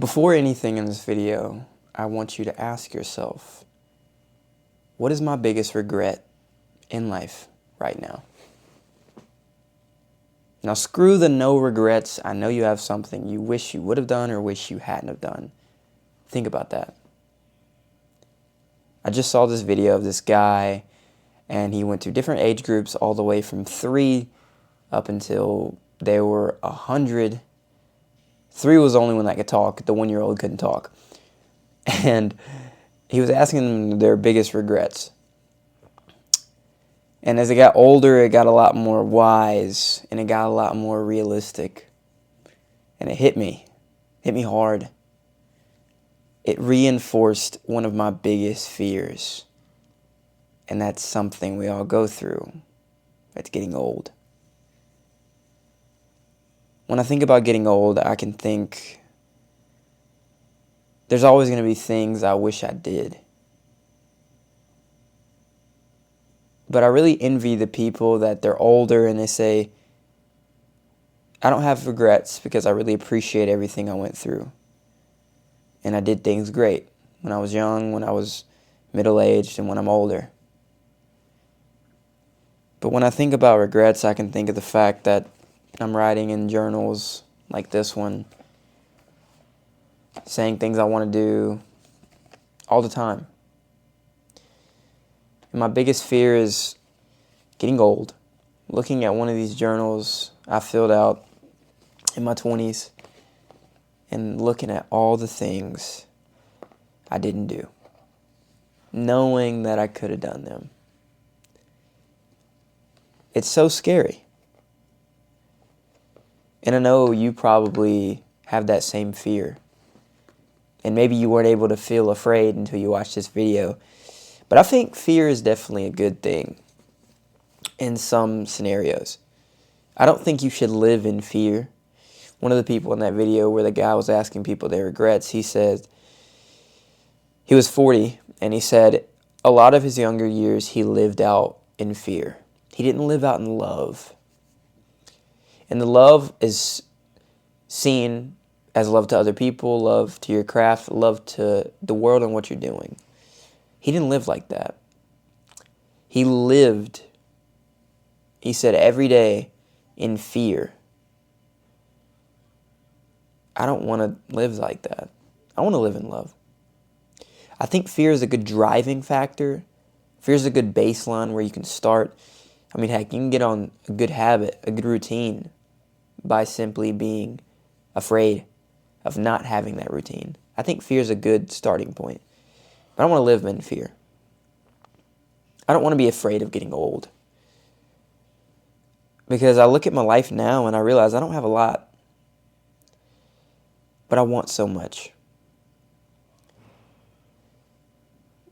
Before anything in this video, I want you to ask yourself, what is my biggest regret in life right now? Now screw the no regrets. I know you have something you wish you would have done or wish you hadn't have done. Think about that. I just saw this video of this guy, and he went through different age groups all the way from 3 up until they were 100. 3 was the only one that could talk. The 1-year-old couldn't talk. And he was asking them their biggest regrets. And as it got older, it got a lot more wise, and it got a lot more realistic. And it hit me hard. It reinforced one of my biggest fears. And that's something we all go through. That's getting old. When I think about getting old, I can think there's always going to be things I wish I did. But I really envy the people that they're older and they say, I don't have regrets because I really appreciate everything I went through. And I did things great when I was young, when I was middle-aged, and when I'm older. But when I think about regrets, I can think of the fact that I'm writing in journals like this one, saying things I want to do all the time. And my biggest fear is getting old, looking at one of these journals I filled out in my 20s, and looking at all the things I didn't do, knowing that I could have done them. It's so scary. And I know you probably have that same fear. And maybe you weren't able to feel afraid until you watched this video. But I think fear is definitely a good thing in some scenarios. I don't think you should live in fear. One of the people in that video where the guy was asking people their regrets, he said, he was 40, and he said a lot of his younger years he lived out in fear. He didn't live out in love. And the love is seen as love to other people, love to your craft, love to the world and what you're doing. He didn't live like that. He lived, he said, every day in fear. I don't want to live like that. I want to live in love. I think fear is a good driving factor. Fear is a good baseline where you can start. I mean, heck, you can get on a good habit, a good routine by simply being afraid of not having that routine. I think fear is a good starting point. But I don't want to live in fear. I don't want to be afraid of getting old. Because I look at my life now and I realize I don't have a lot. But I want so much.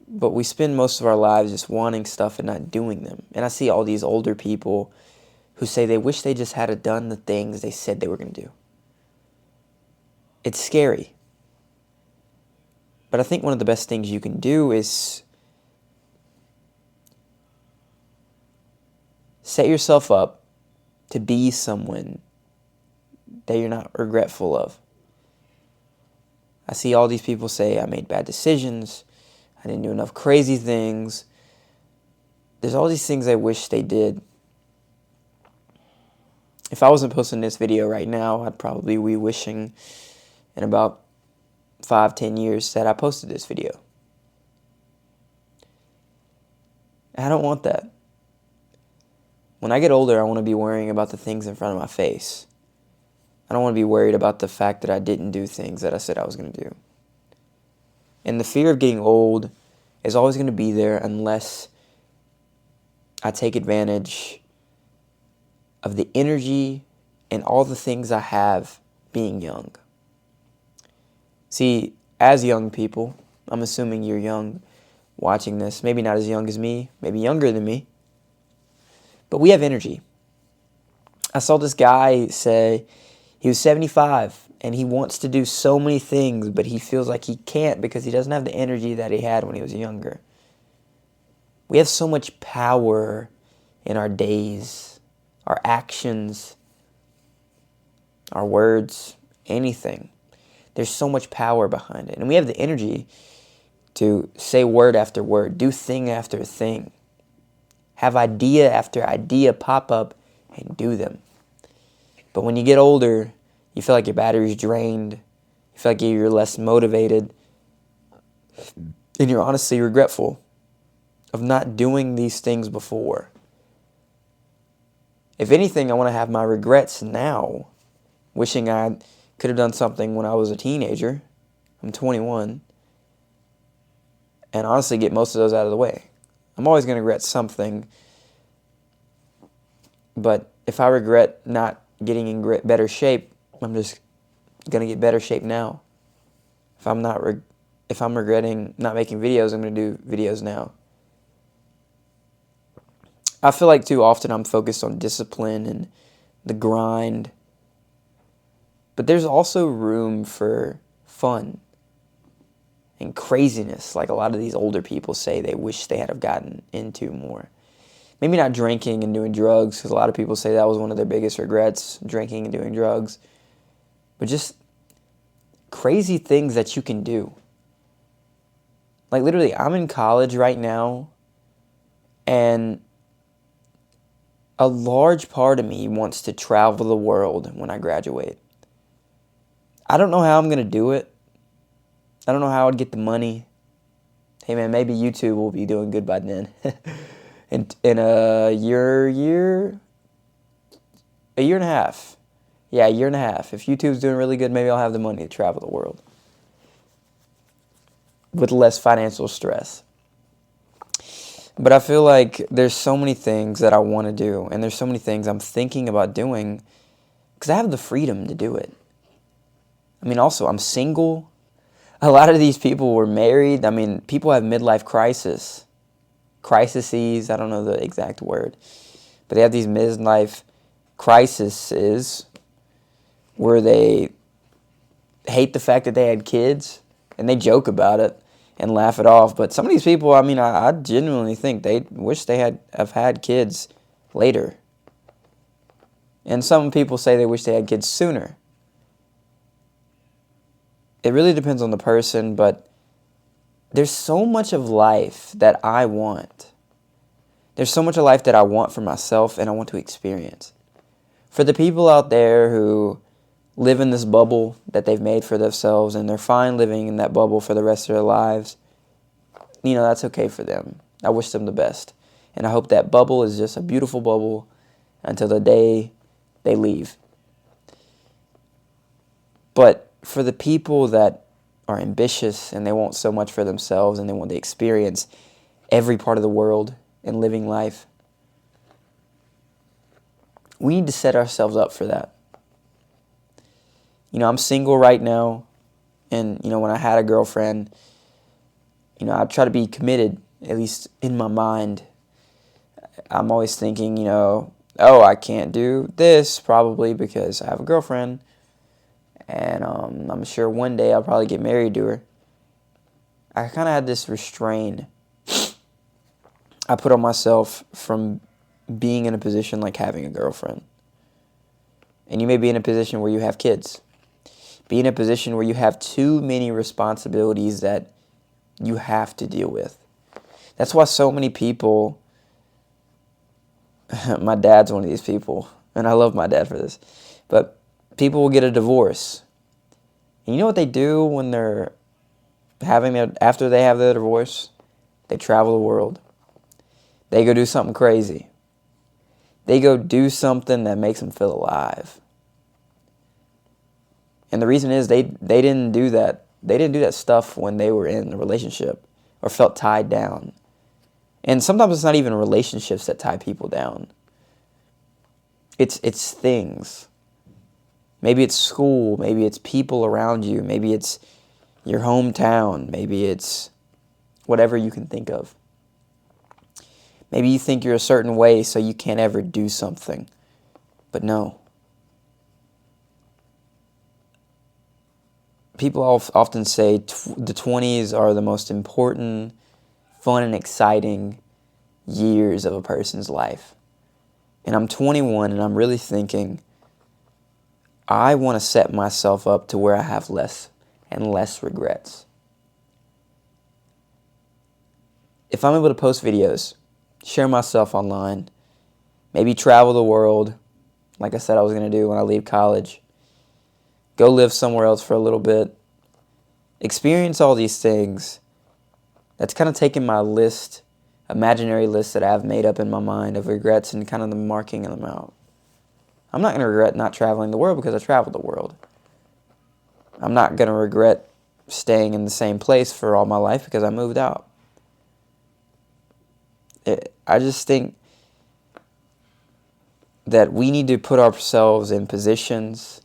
But we spend most of our lives just wanting stuff and not doing them. And I see all these older people who say they wish they just had done the things they said they were going to do. It's scary. But I think one of the best things you can do is set yourself up to be someone that you're not regretful of. I see all these people say, I made bad decisions, I didn't do enough crazy things. There's all these things I wish they did. If I wasn't posting this video right now, I'd probably be wishing in about 5-10 years that I posted this video. I don't want that. When I get older, I want to be worrying about the things in front of my face. I don't want to be worried about the fact that I didn't do things that I said I was going to do. And the fear of getting old is always going to be there unless I take advantage of the energy and all the things I have being young. See, as young people, I'm assuming you're young watching this, maybe not as young as me, maybe younger than me, but we have energy. I saw this guy say he was 75 and he wants to do so many things, but he feels like he can't because he doesn't have the energy that he had when he was younger. We have so much power in our days, our actions, our words, anything. There's so much power behind it. And we have the energy to say word after word, do thing after thing, have idea after idea pop up and do them. But when you get older, you feel like your battery's drained, you feel like you're less motivated, and you're honestly regretful of not doing these things before. If anything, I want to have my regrets now, wishing I could have done something when I was a teenager. I'm 21. And honestly, get most of those out of the way. I'm always going to regret something. But if I regret not getting in better shape, I'm just going to get better shape now. If I'm regretting not making videos, I'm going to do videos now. I feel like too often I'm focused on discipline and the grind. But there's also room for fun and craziness, like a lot of these older people say they wish they had have gotten into more. Maybe not drinking and doing drugs, because a lot of people say that was one of their biggest regrets, drinking and doing drugs. But just crazy things that you can do. Like literally, I'm in college right now, and a large part of me wants to travel the world when I graduate. I don't know how I'm going to do it. I don't know how I'd get the money. Hey man, maybe YouTube will be doing good by then. in a year and a half. Yeah, a year and a half. If YouTube's doing really good, maybe I'll have the money to travel the world with less financial stress. But I feel like there's so many things that I want to do, and there's so many things I'm thinking about doing because I have the freedom to do it. I mean, also, I'm single. A lot of these people were married. I mean, people have midlife crises. I don't know the exact word. But they have these midlife crises where they hate the fact that they had kids, and they joke about it and laugh it off. But some of these people, I mean, I genuinely think they wish they have had kids later. And some people say they wish they had kids sooner. It really depends on the person, but there's so much of life that I want. There's so much of life that I want for myself and I want to experience. For the people out there who live in this bubble that they've made for themselves and they're fine living in that bubble for the rest of their lives, that's okay for them. I wish them the best. And I hope that bubble is just a beautiful bubble until the day they leave. But for the people that are ambitious and they want so much for themselves and they want to experience every part of the world and living life, we need to set ourselves up for that. I'm single right now, and when I had a girlfriend, I try to be committed, at least in my mind. I'm always thinking, oh, I can't do this probably because I have a girlfriend. And I'm sure one day I'll probably get married to her. I kind of had this restraint I put on myself from being in a position like having a girlfriend. And you may be in a position where you have kids. Be in a position where you have too many responsibilities that you have to deal with. That's why so many people, my dad's one of these people, and I love my dad for this, but people will get a divorce. And you know what they do when they're after they have their divorce? They travel the world. They go do something crazy. They go do something that makes them feel alive. And the reason is they didn't do that. They didn't do that stuff when they were in a relationship or felt tied down. And sometimes it's not even relationships that tie people down. It's things. Maybe it's school, maybe it's people around you, maybe it's your hometown, maybe it's whatever you can think of. Maybe you think you're a certain way so you can't ever do something. But no. People often say the 20s are the most important, fun, and exciting years of a person's life. And I'm 21 and I'm really thinking, I want to set myself up to where I have less and less regrets. If I'm able to post videos, share myself online, maybe travel the world, like I said I was going to do when I leave college, go live somewhere else for a little bit, experience all these things, that's kind of taking my list, imaginary list that I've made up in my mind of regrets and kind of the marking them out. I'm not going to regret not traveling the world because I traveled the world. I'm not going to regret staying in the same place for all my life because I moved out. I just think that we need to put ourselves in positions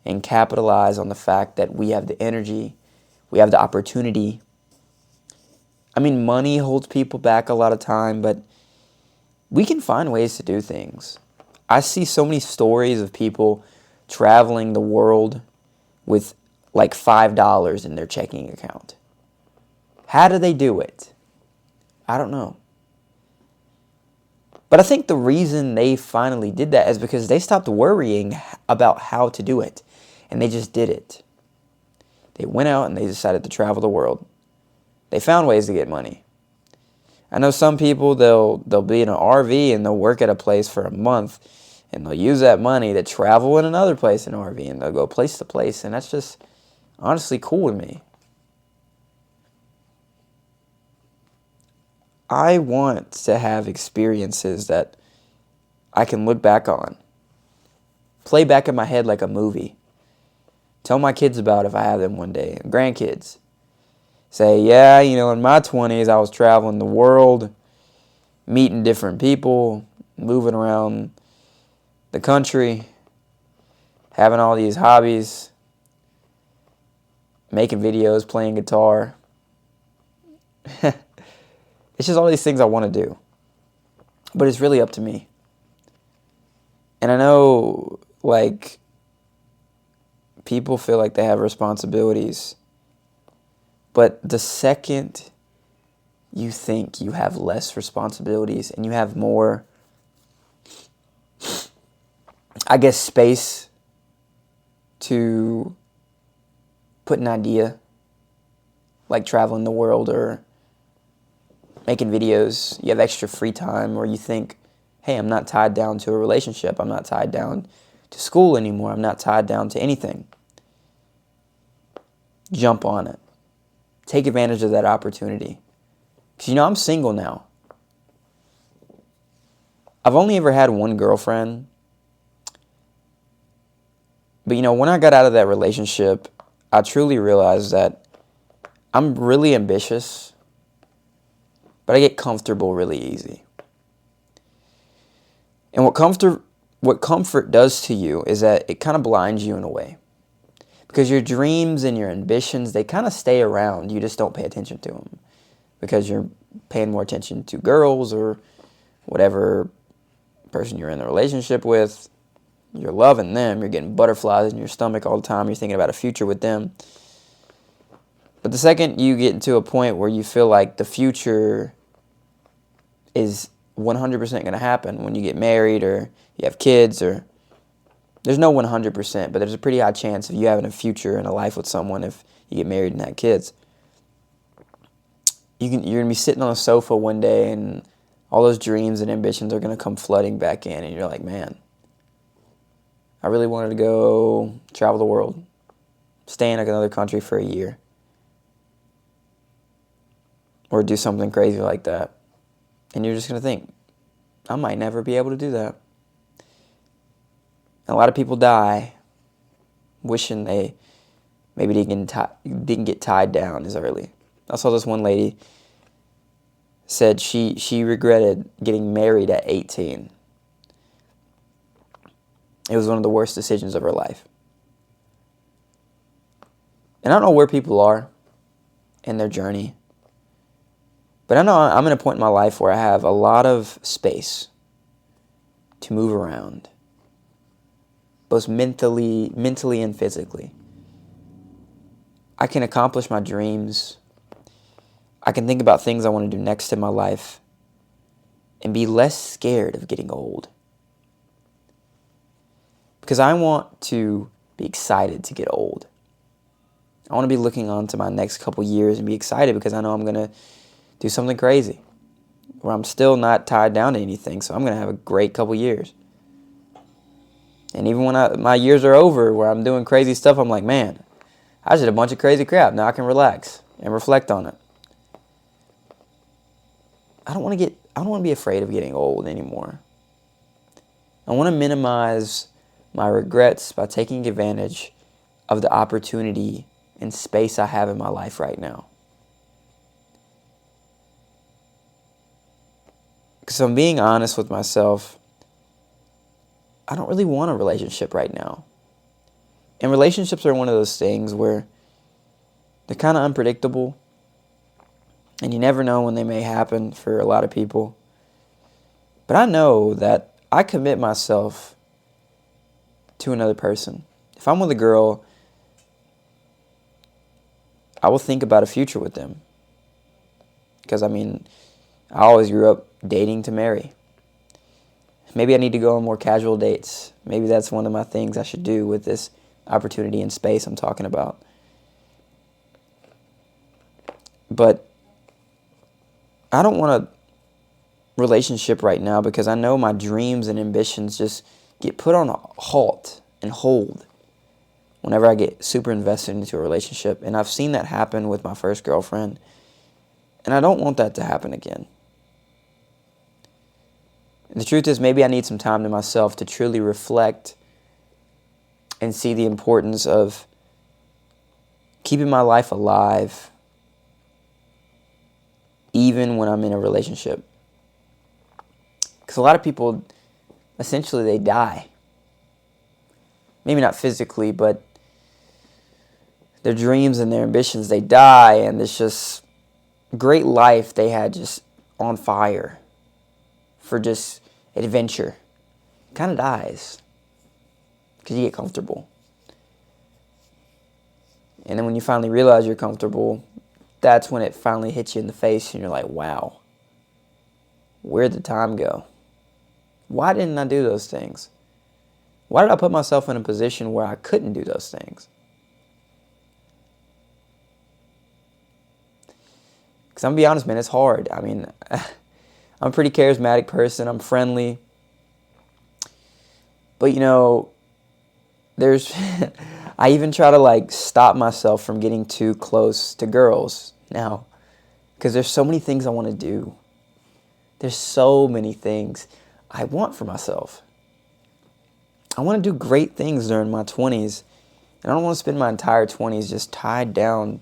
and capitalize on the fact that we have the energy, we have the opportunity. I mean, money holds people back a lot of time, but we can find ways to do things. I see so many stories of people traveling the world with like $5 in their checking account. How do they do it? I don't know. But I think the reason they finally did that is because they stopped worrying about how to do it. And they just did it. They went out and they decided to travel the world. They found ways to get money. I know some people, they'll be in an RV and they'll work at a place for a month. And they'll use that money to travel in another place in an RV. And they'll go place to place. And that's just honestly cool to me. I want to have experiences that I can look back on, play back in my head like a movie, tell my kids about if I have them one day, and grandkids. Say, yeah, in my 20s, I was traveling the world, meeting different people, moving around the country, having all these hobbies, making videos, playing guitar. It's just all these things I want to do. But it's really up to me. And I know, people feel like they have responsibilities. But the second you think you have less responsibilities and you have more, space to put an idea, like traveling the world or making videos, you have extra free time, or you think, hey, I'm not tied down to a relationship. I'm not tied down to school anymore. I'm not tied down to anything. Jump on it. Take advantage of that opportunity. Because, I'm single now. I've only ever had one girlfriend. But, when I got out of that relationship, I truly realized that I'm really ambitious. But I get comfortable really easy. And what comfort does to you is that it kind of blinds you in a way. Because your dreams and your ambitions, they kind of stay around. You just don't pay attention to them. Because you're paying more attention to girls or whatever person you're in a relationship with. You're loving them. You're getting butterflies in your stomach all the time. You're thinking about a future with them. But the second you get into a point where you feel like the future is 100% going to happen when you get married or you have kids, or there's no 100%, but there's a pretty high chance of you having a future and a life with someone if you get married and have kids. You're going to be sitting on a sofa one day and all those dreams and ambitions are going to come flooding back in, and you're like, man, I really wanted to go travel the world, stay in another country for a year, or do something crazy like that. And you're just going to think, I might never be able to do that. And a lot of people die wishing they maybe didn't get tied down as early. I saw this one lady said she regretted getting married at 18. It was one of the worst decisions of her life. And I don't know where people are in their journey. But I know I'm in a point in my life where I have a lot of space to move around, both mentally and physically. I can accomplish my dreams. I can think about things I want to do next in my life and be less scared of getting old. Because I want to be excited to get old. I want to be looking on to my next couple years and be excited because I know I'm going to do something crazy where I'm still not tied down to anything. So I'm going to have a great couple years. And even when my years are over where I'm doing crazy stuff, I'm like, man, I just did a bunch of crazy crap. Now I can relax and reflect on it. I don't want to be afraid of getting old anymore. I want to minimize my regrets by taking advantage of the opportunity and space I have in my life right now. Because if I'm being honest with myself, I don't really want a relationship right now. And relationships are one of those things where they're kind of unpredictable. And you never know when they may happen for a lot of people. But I know that I commit myself to another person. If I'm with a girl, I will think about a future with them. Because, I always grew up dating to marry. Maybe I need to go on more casual dates. Maybe that's one of my things I should do with this opportunity and space I'm talking about. But I don't want a relationship right now because I know my dreams and ambitions just get put on a halt and hold whenever I get super invested into a relationship. And I've seen that happen with my first girlfriend. And I don't want that to happen again. And the truth is, maybe I need some time to myself to truly reflect and see the importance of keeping my life alive even when I'm in a relationship. Because a lot of people, essentially, they die. Maybe not physically, but their dreams and their ambitions, they die, and it's just great life they had just on fire for just adventure. Kind of dies because you get comfortable. And then when you finally realize you're comfortable, that's when it finally hits you in the face and you're like, wow, where'd the time go? Why didn't I do those things? Why did I put myself in a position where I couldn't do those things? Because I'm going to be honest, man, it's hard. I'm a pretty charismatic person. I'm friendly. But, there's... I even try to, stop myself from getting too close to girls now. Because there's so many things I want to do. There's so many things I want for myself. I want to do great things during my 20s. And I don't want to spend my entire 20s just tied down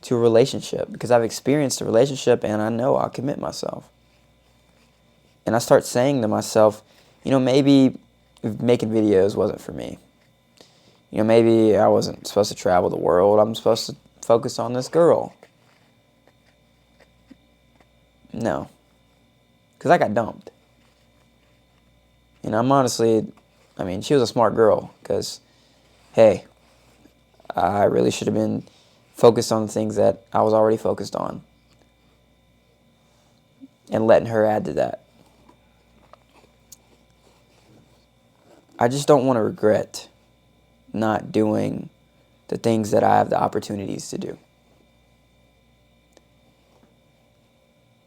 to a relationship. Because I've experienced a relationship and I know I'll commit myself. And I start saying to myself, maybe making videos wasn't for me. Maybe I wasn't supposed to travel the world. I'm supposed to focus on this girl. No. Because I got dumped. And I'm honestly, she was a smart girl. Because, hey, I really should have been focused on the things that I was already focused on. And letting her add to that. I just don't want to regret not doing the things that I have the opportunities to do.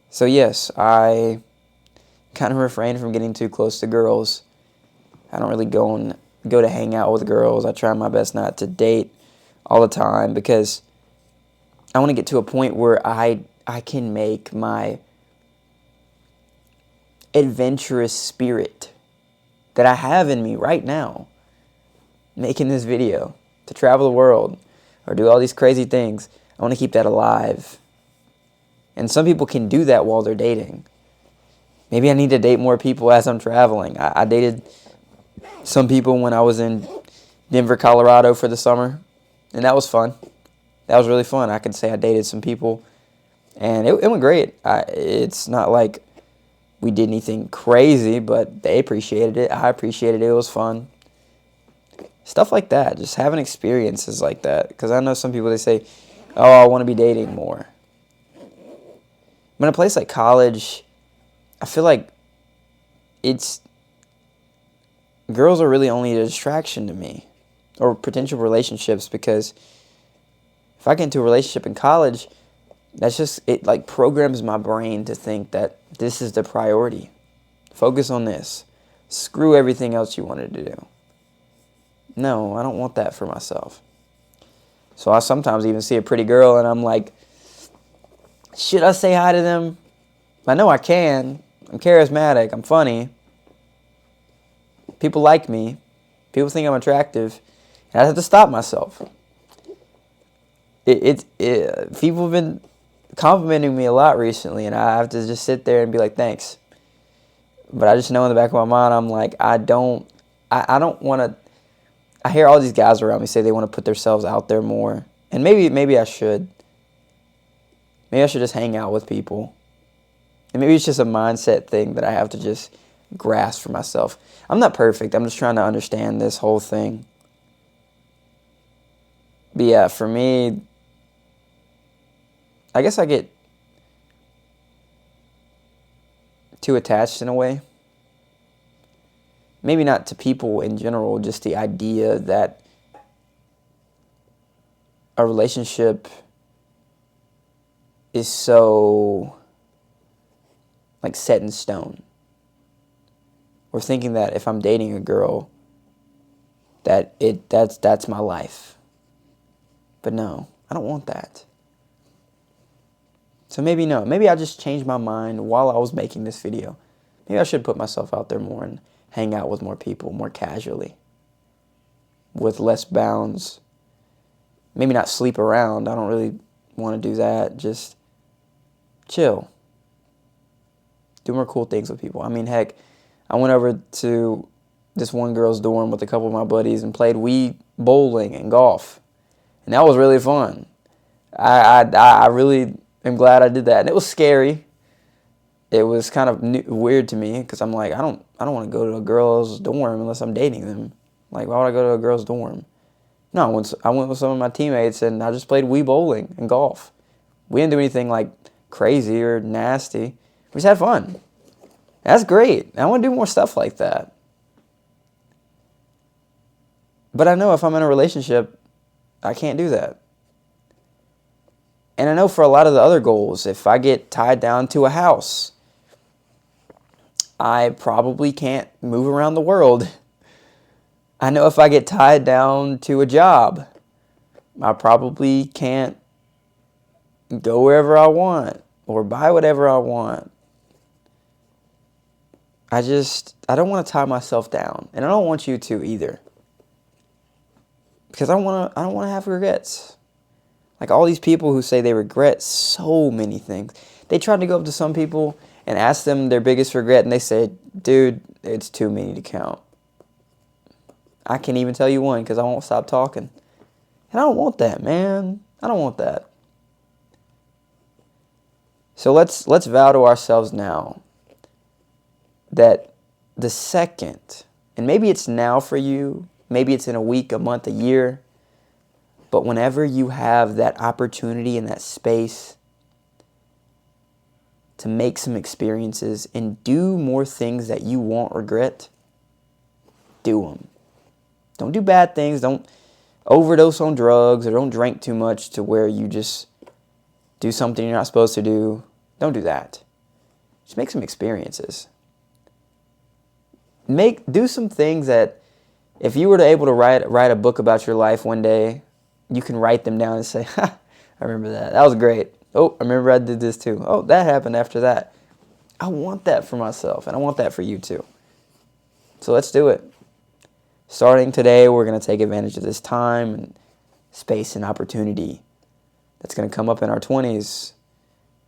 So yes, I kind of refrain from getting too close to girls. I don't really go to hang out with girls. I try my best not to date all the time because I want to get to a point where I can make my adventurous spirit that I have in me right now, making this video, to travel the world or do all these crazy things. I want to keep that alive. And some people can do that while they're dating. Maybe I need to date more people as I'm traveling. I dated some people when I was in Denver, Colorado for the summer, and that was fun. That was really fun. I can say I dated some people, and it went great. It's not like we did anything crazy, but they appreciated it. I appreciated it. It was fun. Stuff like that. Just having experiences like that. Because I know some people, they say, oh, I want to be dating more. But in a place like college, I feel like girls are really only a distraction to me. Or potential relationships, because If I get into a relationship in college, that's just, it like programs my brain to think that this is the priority. Focus on this. Screw everything else you wanted to do. No, I don't want that for myself. So I sometimes even see a pretty girl and I'm like, should I say hi to them? I know I can. I'm charismatic. I'm funny. People like me. People think I'm attractive. And I have to stop myself. People have been complimenting me a lot recently, and I have to just sit there and be like, thanks. But I just know in the back of my mind, I'm like, I don't want to. I hear all these guys around me say they want to put themselves out there more, and maybe I should. Maybe I should just hang out with people, and maybe it's just a mindset thing that I have to just grasp for myself. I'm not perfect. I'm just trying to understand this whole thing. But yeah, for me, I guess I get too attached in a way. Maybe not to people in general, just the idea that a relationship is so like set in stone. Or thinking that if I'm dating a girl, that's my life. But no, I don't want that. So maybe no. Maybe I just changed my mind while I was making this video. Maybe I should put myself out there more and hang out with more people more casually. With less bounds. Maybe not sleep around. I don't really want to do that. Just chill. Do more cool things with people. I mean, heck, I went over to this one girl's dorm with a couple of my buddies and played Wii bowling and golf. And that was really fun. I really am glad I did that. And it was scary. It was kind of weird to me because I'm like, I don't want to go to a girl's dorm unless I'm dating them. Like, why would I go to a girl's dorm? No, I went with some of my teammates and I just played Wii bowling and golf. We didn't do anything like crazy or nasty. We just had fun. That's great. I want to do more stuff like that. But I know if I'm in a relationship, I can't do that. And I know for a lot of the other goals, if I get tied down to a house, I probably can't move around the world. I know if I get tied down to a job, I probably can't go wherever I want or buy whatever I want. I don't want to tie myself down. And I don't want you to either. Because I don't want to have regrets. Like all these people who say they regret so many things. They tried to go up to some people and ask them their biggest regret, and they said, dude, it's too many to count. I can't even tell you one because I won't stop talking. And I don't want that, man. I don't want that. So let's vow to ourselves now that the second, and maybe it's now for you, maybe it's in a week, a month, a year, but whenever you have that opportunity and that space to make some experiences and do more things that you won't regret, do them. Don't do bad things. Don't overdose on drugs or don't drink too much to where you just do something you're not supposed to do. Don't do that. Just make some experiences. Do some things that if you were to able to write a book about your life one day, you can write them down and say, ha, I remember that. That was great. Oh, I remember I did this too. Oh, that happened after that. I want that for myself, and I want that for you too. So let's do it. Starting today, we're going to take advantage of this time and space and opportunity that's going to come up in our 20s,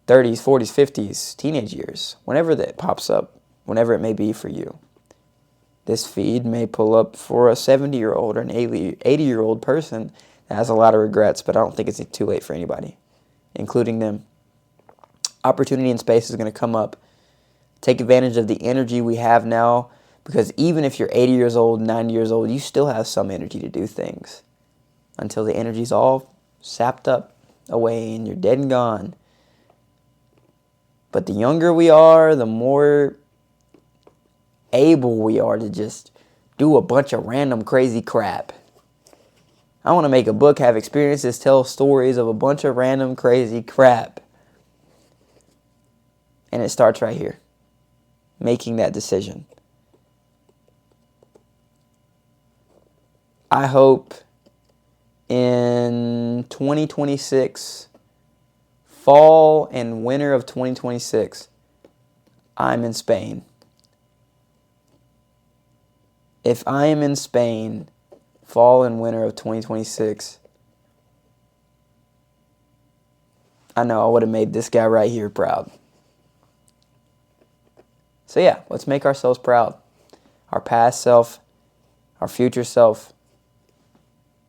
30s, 40s, 50s, teenage years, whenever that pops up, whenever it may be for you. This feed may pull up for a 70-year-old or an 80-year-old person that has a lot of regrets, but I don't think it's too late for anybody, including them. Opportunity and space is going to come up. Take advantage of the energy we have now, because even if you're 80 years old, 90 years old, you still have some energy to do things until the energy's all sapped up away and you're dead and gone. But the younger we are, the more able we are to just do a bunch of random crazy crap. I want to make a book, have experiences, tell stories of a bunch of random crazy crap. And it starts right here. Making that decision. I hope in 2026, fall and winter of 2026, I'm in Spain. If I am in Spain, fall and winter of 2026, I know I would have made this guy right here proud. So yeah, let's make ourselves proud. Our past self, our future self.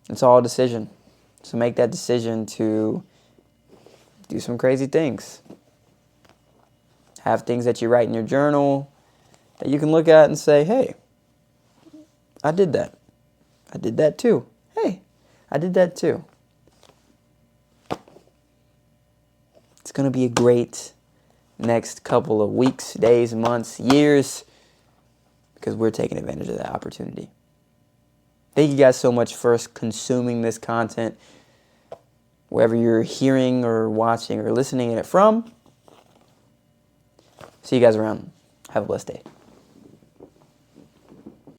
It's all a decision. So make that decision to do some crazy things. Have things that you write in your journal that you can look at and say, hey, I did that. I did that too. Hey, I did that too. It's going to be a great next couple of weeks, days, months, years, because we're taking advantage of that opportunity. Thank you guys so much for consuming this content, wherever you're hearing or watching or listening it from. See you guys around. Have a blessed day.